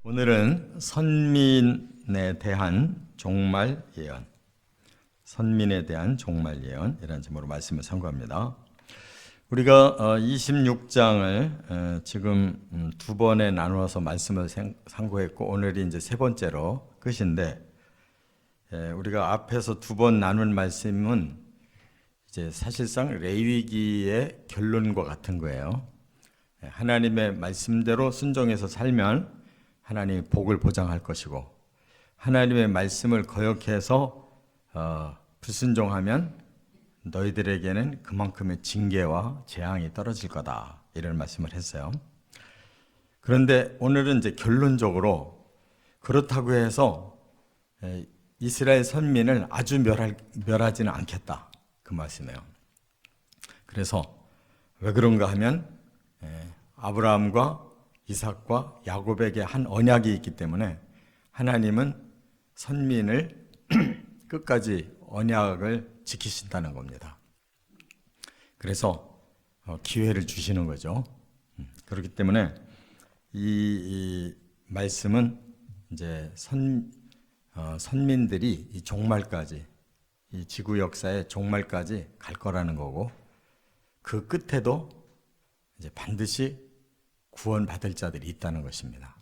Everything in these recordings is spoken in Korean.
오늘은 선민에 대한 종말 예언, 선민에 대한 종말 예언이라는 제목으로 말씀을 상고합니다. 우리가 26장을 지금 두 번에 나누어서 말씀을 상고했고 오늘이 이제 세 번째로 끝인데, 우리가 앞에서 두 번 나눈 말씀은 이제 사실상 레위기의 결론과 같은 거예요. 하나님의 말씀대로 순종해서 살면 하나님이 복을 보장할 것이고, 하나님의 말씀을 거역해서 불순종하면 너희들에게는 그만큼의 징계와 재앙이 떨어질 거다, 이런 말씀을 했어요. 그런데 오늘은 이제 결론적으로 그렇다고 해서 이스라엘 선민을 아주 멸하지는 않겠다, 그 말씀이에요. 그래서 왜 그런가 하면 아브라함과 이삭과 야곱에게 한 언약이 있기 때문에 하나님은 선민을 끝까지 언약을 지키신다는 겁니다. 그래서 기회를 주시는 거죠. 그렇기 때문에 이 말씀은 이제 선민들이 이 종말까지, 이 지구 역사의 종말까지 갈 거라는 거고, 그 끝에도 이제 반드시 구원받을 자들이 있다는 것입니다.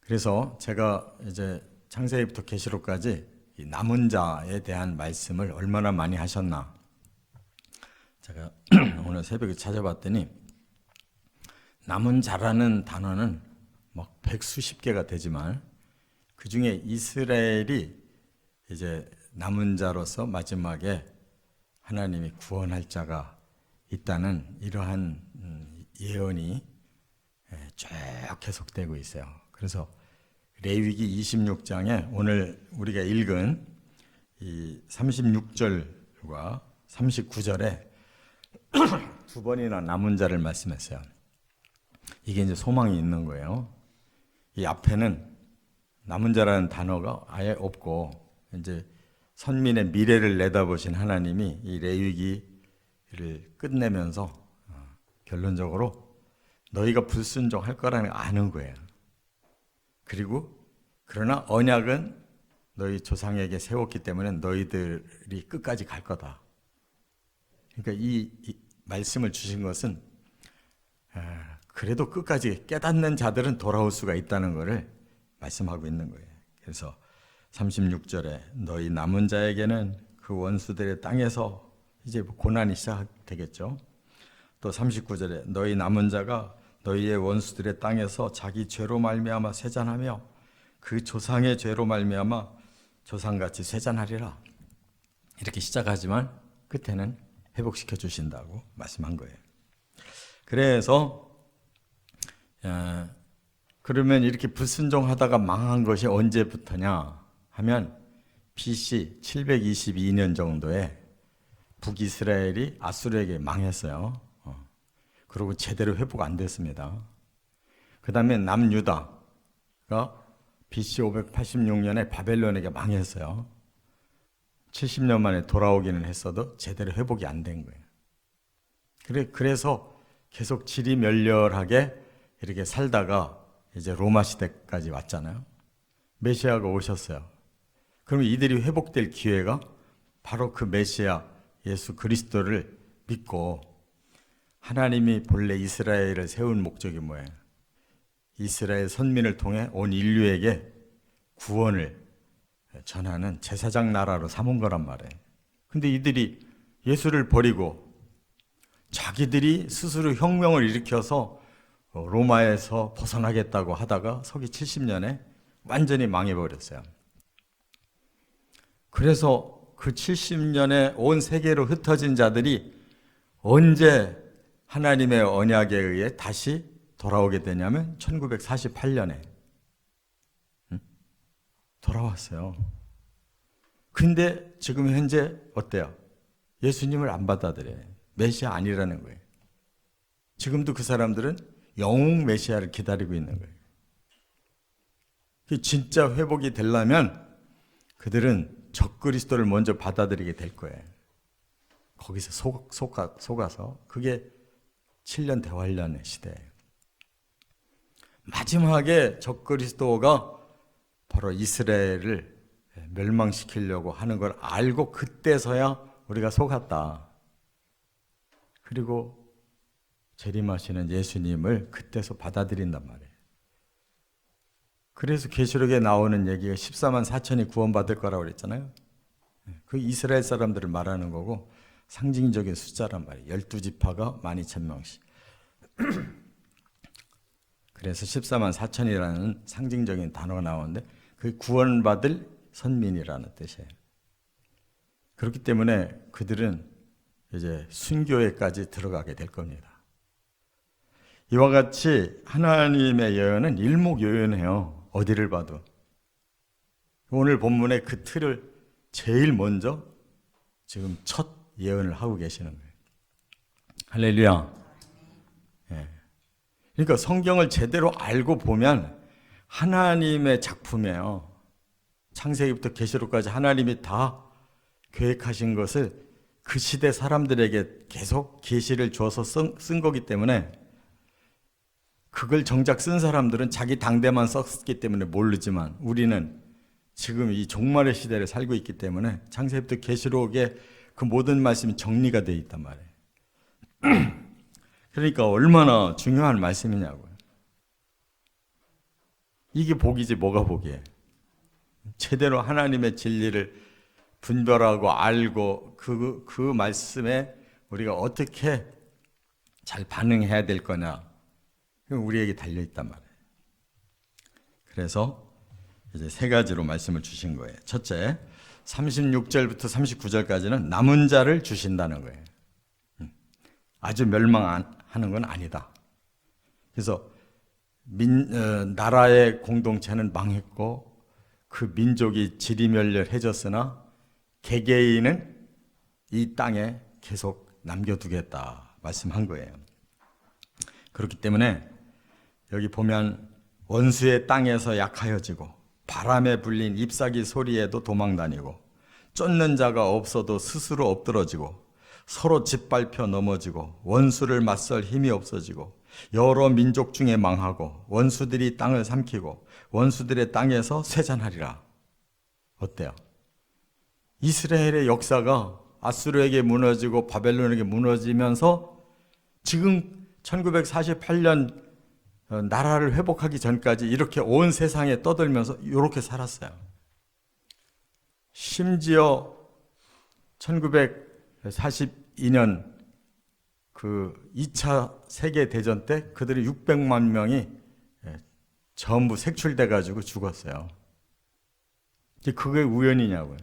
그래서 제가 이제 창세기부터 계시록까지 이 남은 자에 대한 말씀을 얼마나 많이 하셨나, 제가 오늘 새벽에 찾아봤더니 남은 자라는 단어는 막 백수십 개가 되지만 그 중에 이스라엘이 이제 남은 자로서 마지막에 하나님이 구원할 자가 있다는 이러한 예언이 쭉 계속되고 있어요. 그래서 레위기 26장에 오늘 우리가 읽은 이 36절과 39절에 두 번이나 남은 자를 말씀했어요. 이게 이제 소망이 있는 거예요. 이 앞에는 남은 자라는 단어가 아예 없고, 이제 선민의 미래를 내다보신 하나님이 이 레위기를 끝내면서 결론적으로 너희가 불순종할 거라는 걸 아는 거예요. 그리고 그러나 언약은 너희 조상에게 세웠기 때문에 너희들이 끝까지 갈 거다. 그러니까 이 말씀을 주신 것은 그래도 끝까지 깨닫는 자들은 돌아올 수가 있다는 것을 말씀하고 있는 거예요. 그래서 36절에 너희 남은 자에게는 그 원수들의 땅에서 이제 고난이 시작되겠죠. 또 39절에 너희 남은 자가 너희의 원수들의 땅에서 자기 죄로 말미암아 쇠잔하며 그 조상의 죄로 말미암아 조상같이 쇠잔하리라, 이렇게 시작하지만 끝에는 회복시켜 주신다고 말씀한 거예요. 그래서 그러면 이렇게 불순종하다가 망한 것이 언제부터냐 하면 BC 722년 정도에 북이스라엘이 아수르에게 망했어요. 그리고 제대로 회복 안 됐습니다. 그 다음에 남유다가 BC 586년에 바벨론에게 망했어요. 70년 만에 돌아오기는 했어도 제대로 회복이 안 된 거예요. 그래서 계속 지리멸렬하게 이렇게 살다가 이제 로마 시대까지 왔잖아요. 메시아가 오셨어요. 그러면 이들이 회복될 기회가 바로 그 메시아 예수 그리스도를 믿고, 하나님이 본래 이스라엘을 세운 목적이 뭐예요? 이스라엘 선민을 통해 온 인류에게 구원을 전하는 제사장 나라로 삼은 거란 말이에요. 근데 이들이 예수를 버리고 자기들이 스스로 혁명을 일으켜서 로마에서 벗어나겠다고 하다가 서기 70년에 완전히 망해버렸어요. 그래서 그 70년에 온 세계로 흩어진 자들이 언제 하나님의 언약에 의해 다시 돌아오게 되냐면 1948년에 돌아왔어요. 근데 지금 현재 어때요? 예수님을 안 받아들여요. 메시아 아니라는 거예요. 지금도 그 사람들은 영웅 메시아를 기다리고 있는 거예요. 진짜 회복이 되려면 그들은 적그리스도를 먼저 받아들이게 될 거예요. 거기서 속아서. 그게 7년 대환란의 시대예요. 마지막에 적그리스도가 바로 이스라엘을 멸망시키려고 하는 걸 알고 그때서야 우리가 속았다. 그리고 재림하시는 예수님을 그때서 받아들인단 말이에요. 그래서 계시록에 나오는 얘기가 14만 4천이 구원받을 거라고 그랬잖아요. 그 이스라엘 사람들을 말하는 거고 상징적인 숫자란 말이에요. 12지파가 12,000명씩. 그래서 14만 4천이라는 상징적인 단어가 나오는데 그 구원받을 선민이라는 뜻이에요. 그렇기 때문에 그들은 이제 순교에까지 들어가게 될 겁니다. 이와 같이 하나님의 예언은 일목요연해요. 어디를 봐도. 오늘 본문의 그 틀을 제일 먼저 지금 첫 예언을 하고 계시는 거예요. 할렐루야. 예. 그러니까 성경을 제대로 알고 보면 하나님의 작품이에요. 창세기부터 계시록까지 하나님이 다 계획하신 것을 그 시대 사람들에게 계속 계시를 줘서 쓴 거기 때문에 그걸 정작 쓴 사람들은 자기 당대만 썼기 때문에 모르지만 우리는 지금 이 종말의 시대를 살고 있기 때문에 창세기부터 계시록에 그 모든 말씀이 정리가 되어 있단 말이에요. 그러니까 얼마나 중요한 말씀이냐고요. 이게 복이지 뭐가 복이에요. 제대로 하나님의 진리를 분별하고 알고 그 말씀에 우리가 어떻게 잘 반응해야 될 거냐. 우리에게 달려있단 말이에요. 그래서 이제 세 가지로 말씀을 주신 거예요. 첫째, 36절부터 39절까지는 남은 자를 주신다는 거예요. 아주 멸망하는 건 아니다. 그래서 나라의 공동체는 망했고 그 민족이 지리멸렬해졌으나 개개인은 이 땅에 계속 남겨두겠다 말씀한 거예요. 그렇기 때문에 여기 보면 원수의 땅에서 약하여지고 바람에 불린 잎사귀 소리에도 도망다니고 쫓는 자가 없어도 스스로 엎드러지고 서로 짓밟혀 넘어지고 원수를 맞설 힘이 없어지고 여러 민족 중에 망하고 원수들이 땅을 삼키고 원수들의 땅에서 쇠잔하리라. 어때요? 이스라엘의 역사가 아수르에게 무너지고 바벨론에게 무너지면서 지금 1948년 나라를 회복하기 전까지 이렇게 온 세상에 떠들면서 이렇게 살았어요. 심지어 1942년 그 2차 세계대전 때 그들이 600만 명이 전부 색출돼 가지고 죽었어요. 그게 우연이냐고요.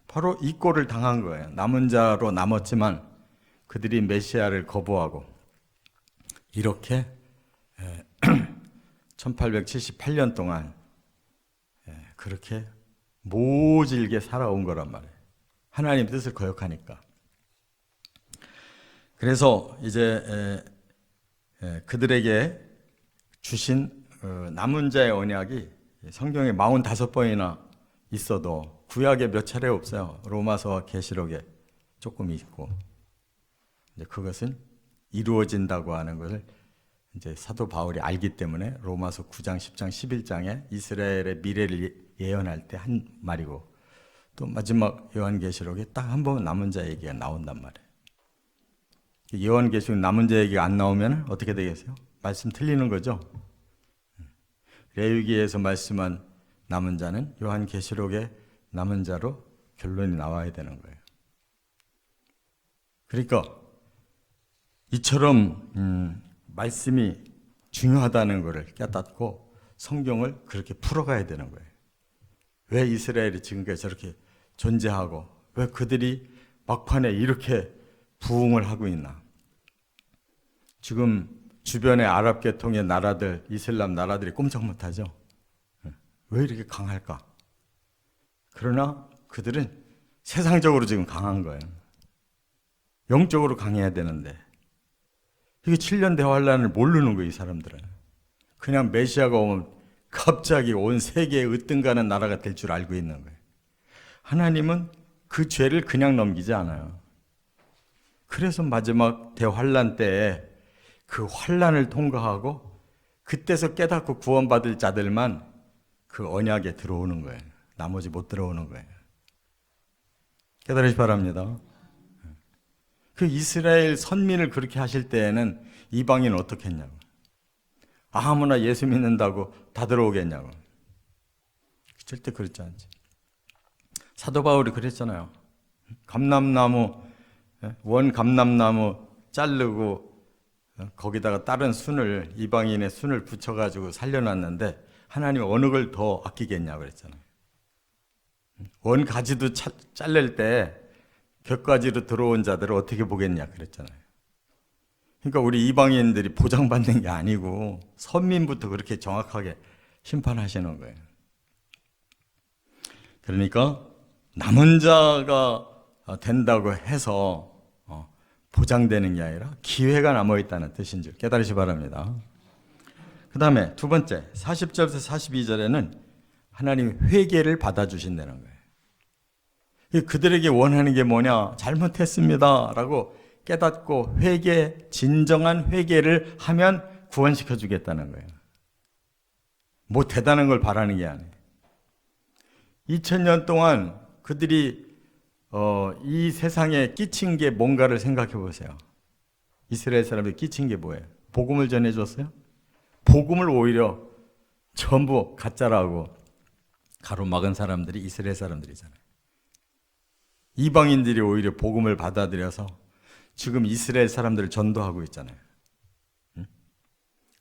바로 이 꼴을 당한 거예요. 남은 자로 남았지만 그들이 메시아를 거부하고 이렇게 1878년 동안 그렇게 모질게 살아온 거란 말이에요. 하나님 뜻을 거역하니까. 그래서 이제 그들에게 주신 남은 자의 언약이 성경에 45번이나 있어도 구약에 몇 차례 없어요. 로마서와 계시록에 조금 있고. 그것은 이루어진다고 하는 것을 이제 사도 바울이 알기 때문에 로마서 9장, 10장, 11장에 이스라엘의 미래를 예언할 때 한 말이고 또 마지막 요한계시록에 딱 한 번 남은 자 얘기가 나온단 말이에요. 요한계시록 남은 자 얘기가 안 나오면 어떻게 되겠어요? 말씀 틀리는 거죠. 레위기에서 말씀한 남은 자는 요한계시록의 남은 자로 결론이 나와야 되는 거예요. 그러니까 이처럼 말씀이 중요하다는 것을 깨닫고 성경을 그렇게 풀어가야 되는 거예요. 왜 이스라엘이 지금까지 저렇게 존재하고 왜 그들이 막판에 이렇게 부흥을 하고 있나. 지금 주변의 아랍 계통의 나라들, 이슬람 나라들이 꼼짝 못하죠. 왜 이렇게 강할까? 그러나 그들은 세상적으로 지금 강한 거예요. 영적으로 강해야 되는데 이게 7년 대환란을 모르는 거예요. 이 사람들은. 그냥 메시아가 오면 갑자기 온 세계에 으뜸가는 나라가 될 줄 알고 있는 거예요. 하나님은 그 죄를 그냥 넘기지 않아요. 그래서 마지막 대환란 때에 그 환란을 통과하고 그때서 깨닫고 구원받을 자들만 그 언약에 들어오는 거예요. 나머지 못 들어오는 거예요. 깨달으시 바랍니다. 그 이스라엘 선민을 그렇게 하실 때에는 이방인은 어떻게 했냐고. 아무나 예수 믿는다고 다 들어오겠냐고. 절대 그렇지 않지. 사도 바울이 그랬잖아요. 원 감람나무 자르고 거기다가 다른 순을, 이방인의 순을 붙여가지고 살려놨는데 하나님 어느 걸 더 아끼겠냐고 그랬잖아요. 원 가지도 자를 때 곁가지로 들어온 자들을 어떻게 보겠냐 그랬잖아요. 그러니까 우리 이방인들이 보장받는 게 아니고 선민부터 그렇게 정확하게 심판하시는 거예요. 그러니까 남은 자가 된다고 해서 보장되는 게 아니라 기회가 남아있다는 뜻인 줄 깨달으시 바랍니다. 그 다음에 두 번째 40절에서 42절에는 하나님 회개를 받아주신다는 거예요. 그들에게 원하는 게 뭐냐? 잘못했습니다 라고 깨닫고 진정한 회개를 하면 구원시켜 주겠다는 거예요. 뭐 대단한 걸 바라는 게 아니에요. 2000년 동안 그들이 이 세상에 끼친 게 뭔가를 생각해 보세요. 이스라엘 사람들이 끼친 게 뭐예요? 복음을 전해줬어요? 복음을 오히려 전부 가짜라고 가로막은 사람들이 이스라엘 사람들이잖아요. 이방인들이 오히려 복음을 받아들여서 지금 이스라엘 사람들을 전도하고 있잖아요.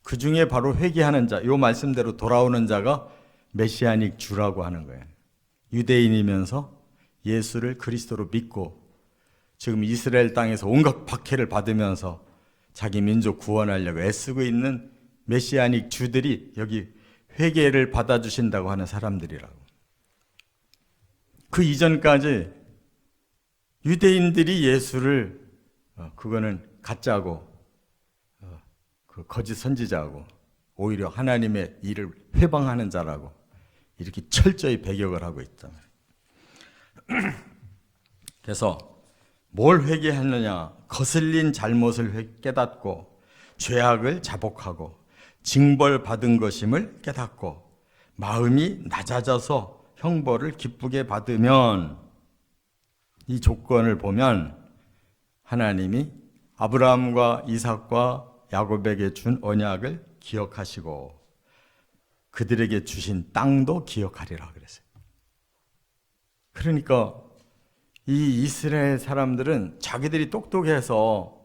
그 중에 바로 회개하는 자, 요 말씀대로 돌아오는 자가 메시아닉 주라고 하는 거예요. 유대인이면서 예수를 그리스도로 믿고 지금 이스라엘 땅에서 온갖 박해를 받으면서 자기 민족 구원하려고 애쓰고 있는 메시아닉 주들이 여기 회개를 받아주신다고 하는 사람들이라고. 그 이전까지 유대인들이 예수를 그거는 가짜고 그 거짓 선지자고 오히려 하나님의 일을 회방하는 자라고 이렇게 철저히 배격을 하고 있잖아요. 그래서 뭘 회개하느냐? 거슬린 잘못을 깨닫고 죄악을 자복하고 징벌받은 것임을 깨닫고 마음이 낮아져서 형벌을 기쁘게 받으면, 이 조건을 보면 하나님이 아브라함과 이삭과 야곱에게 준 언약을 기억하시고 그들에게 주신 땅도 기억하리라 그랬어요. 그러니까 이 이스라엘 사람들은 자기들이 똑똑해서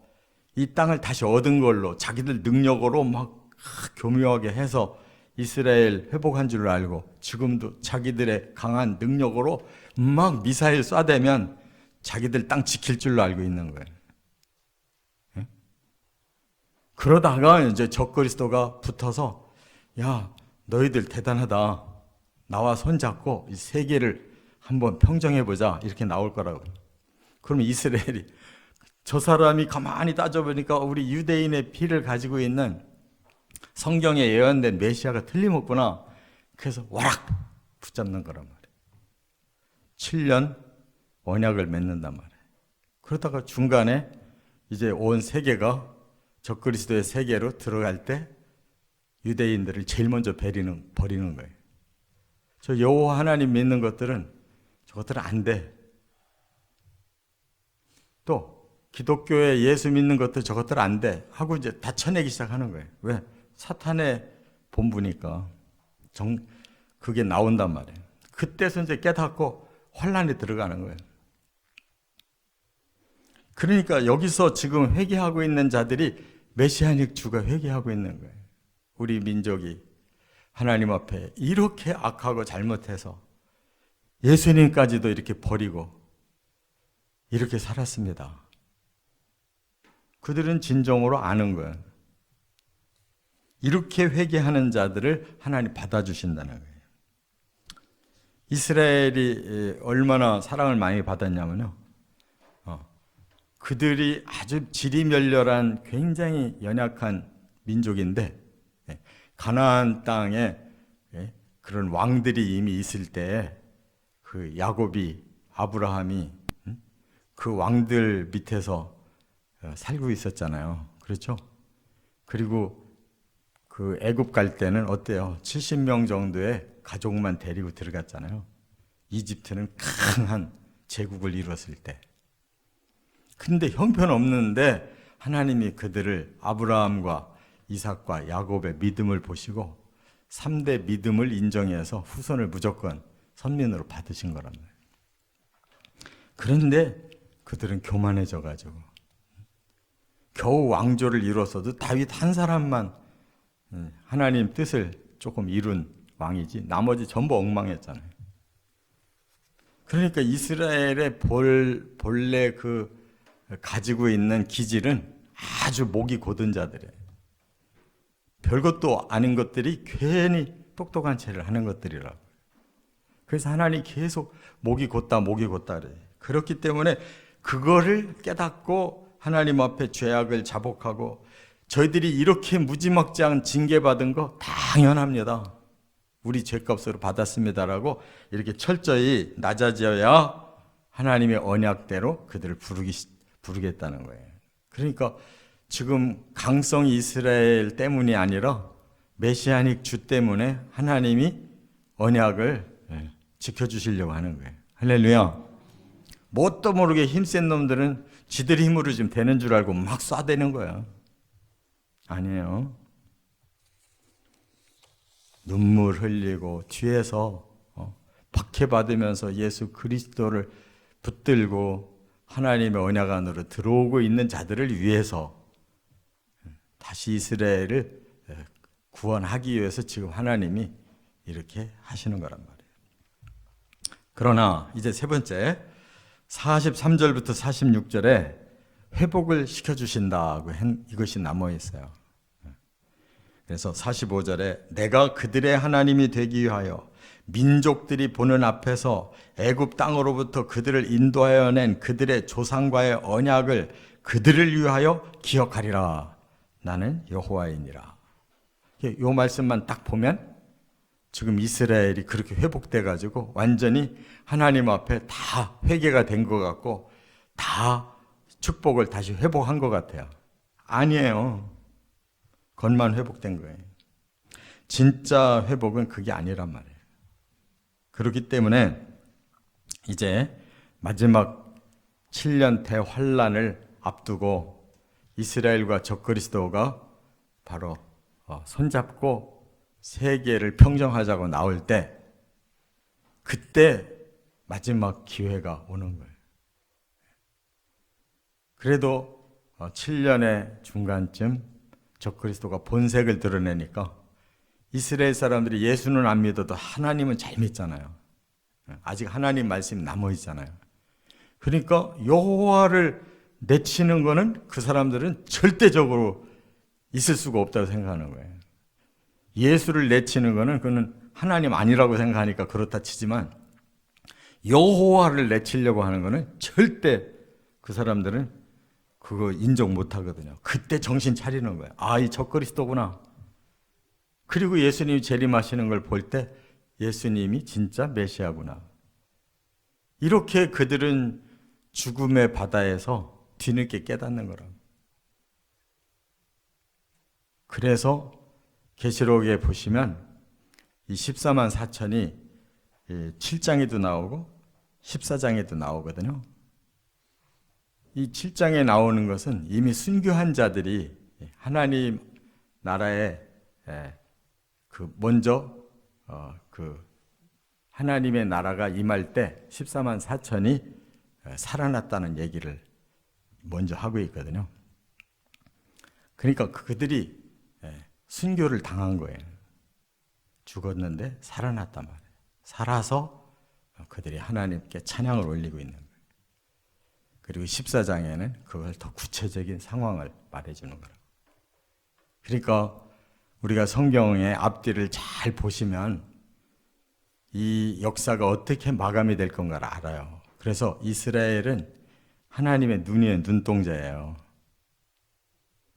이 땅을 다시 얻은 걸로 자기들 능력으로 막 교묘하게 해서 이스라엘 회복한 줄 알고 지금도 자기들의 강한 능력으로 막 미사일 쏴대면 자기들 땅 지킬 줄로 알고 있는 거예요. 그러다가 이제 적그리스도가 붙어서 야, 너희들 대단하다. 나와 손잡고 이 세계를 한번 평정해보자. 이렇게 나올 거라고. 그러면 이스라엘이 저 사람이 가만히 따져보니까 우리 유대인의 피를 가지고 있는 성경에 예언된 메시아가 틀림없구나. 그래서 와락 붙잡는 거란 말이에요. 7년 언약을 맺는단 말이에요. 그러다가 중간에 이제 온 세계가 적그리스도의 세계로 들어갈 때 유대인들을 제일 먼저 버리는 거예요. 저 여호와 하나님 믿는 것들은 저것들은 안 돼. 또 기독교에 예수 믿는 것도 저것들 안 돼. 하고 이제 다 쳐내기 시작하는 거예요. 왜? 사탄의 본부니까. 그게 나온단 말이에요. 그때서 이제 깨닫고 환란에 들어가는 거예요. 그러니까 여기서 지금 회개하고 있는 자들이 메시아닉 주가 회개하고 있는 거예요. 우리 민족이 하나님 앞에 이렇게 악하고 잘못해서 예수님까지도 이렇게 버리고 이렇게 살았습니다. 그들은 진정으로 아는 거예요. 이렇게 회개하는 자들을 하나님 받아주신다는 거예요. 이스라엘이 얼마나 사랑을 많이 받았냐면요. 그들이 아주 지리멸렬한 굉장히 연약한 민족인데 가나안 땅에 그런 왕들이 이미 있을 때 그 야곱이, 아브라함이 그 왕들 밑에서 살고 있었잖아요. 그렇죠? 그리고 그 애굽 갈 때는 어때요? 70명 정도의 가족만 데리고 들어갔잖아요. 이집트는 강한 제국을 이뤘을 때. 근데 형편없는데 하나님이 그들을 아브라함과 이삭과 야곱의 믿음을 보시고 3대 믿음을 인정해서 후손을 무조건 선민으로 받으신 거란 말이에요. 그런데 그들은 교만해져 가지고 겨우 왕조를 이뤘어도 다윗 한 사람만 하나님 뜻을 조금 이룬 왕이지 나머지 전부 엉망했잖아요. 그러니까 이스라엘의 본래 그 가지고 있는 기질은 아주 목이 곧은 자들이에요. 별것도 아닌 것들이 괜히 똑똑한 체를 하는 것들이라고. 그래서 하나님이 계속 목이 곧다 그래요. 그렇기 때문에 그거를 깨닫고 하나님 앞에 죄악을 자복하고 저희들이 이렇게 무지막지한 징계받은 거 당연합니다. 우리 죄값으로 받았습니다라고 이렇게 철저히 낮아져야 하나님의 언약대로 그들을 부르겠다는 거예요. 그러니까 지금 강성 이스라엘 때문이 아니라 메시아닉 주 때문에 하나님이 언약을 지켜주시려고 하는 거예요. 할렐루야. 뭣도 모르게 힘센 놈들은 지들 힘으로 지금 되는 줄 알고 막 쏴대는 거야. 아니에요. 눈물 흘리고 뒤에서 박해받으면서 예수 그리스도를 붙들고 하나님의 언약 안으로 들어오고 있는 자들을 위해서 다시 이스라엘을 구원하기 위해서 지금 하나님이 이렇게 하시는 거란 말이에요. 그러나 이제 세 번째 43절부터 46절에 회복을 시켜주신다고 이것이 남아 있어요. 그래서 45절에 내가 그들의 하나님이 되기 위하여 민족들이 보는 앞에서 애굽 땅으로부터 그들을 인도하여 낸 그들의 조상과의 언약을 그들을 위하여 기억하리라. 나는 여호와이니라. 이 말씀만 딱 보면 지금 이스라엘이 그렇게 회복돼 가지고 완전히 하나님 앞에 다 회개가 된 것 같고 다 축복을 다시 회복한 것 같아요. 아니에요. 겉만 회복된 거예요. 진짜 회복은 그게 아니란 말이에요. 그렇기 때문에 이제 마지막 7년 대환란을 앞두고 이스라엘과 적그리스도가 바로 손잡고 세계를 평정하자고 나올 때 그때 마지막 기회가 오는 거예요. 그래도 7년의 중간쯤 적그리스도가 본색을 드러내니까 이스라엘 사람들이 예수는 안 믿어도 하나님은 잘 믿잖아요. 아직 하나님 말씀이 남아 있잖아요. 그러니까 여호와를 내치는 거는 그 사람들은 절대적으로 있을 수가 없다고 생각하는 거예요. 예수를 내치는 거는 그는 하나님 아니라고 생각하니까 그렇다 치지만 여호와를 내치려고 하는 거는 절대 그 사람들은 그거 인정 못 하거든요. 그때 정신 차리는 거예요. 아, 이 적그리스도구나. 그리고 예수님이 재림하시는 걸 볼 때 예수님이 진짜 메시아구나. 이렇게 그들은 죽음의 바다에서 뒤늦게 깨닫는 거라고. 그래서 계시록에 보시면 이 14만 4천이 7장에도 나오고 14장에도 나오거든요. 이 7장에 나오는 것은 이미 순교한 자들이 하나님 나라에 먼저 하나님의 나라가 임할 때 14만 4천이 살아났다는 얘기를 먼저 하고 있거든요. 그러니까 그들이 순교를 당한 거예요. 죽었는데 살아났단 말이에요. 살아서 그들이 하나님께 찬양을 올리고 있는 거예요. 그리고 14장에는 그걸 더 구체적인 상황을 말해주는 거예요. 그러니까 우리가 성경의 앞뒤를 잘 보시면 이 역사가 어떻게 마감이 될 건가를 알아요. 그래서 이스라엘은 하나님의 눈이에요. 눈동자예요.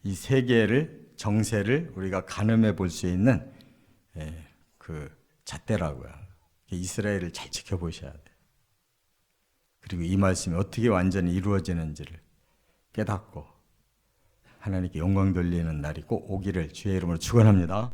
이 세계를 정세를 우리가 가늠해 볼 수 있는 그 잣대라고요. 이스라엘을 잘 지켜보셔야 돼요. 그리고 이 말씀이 어떻게 완전히 이루어지는지를 깨닫고 하나님께 영광 돌리는 날이 꼭 오기를 주의 이름으로 축원합니다.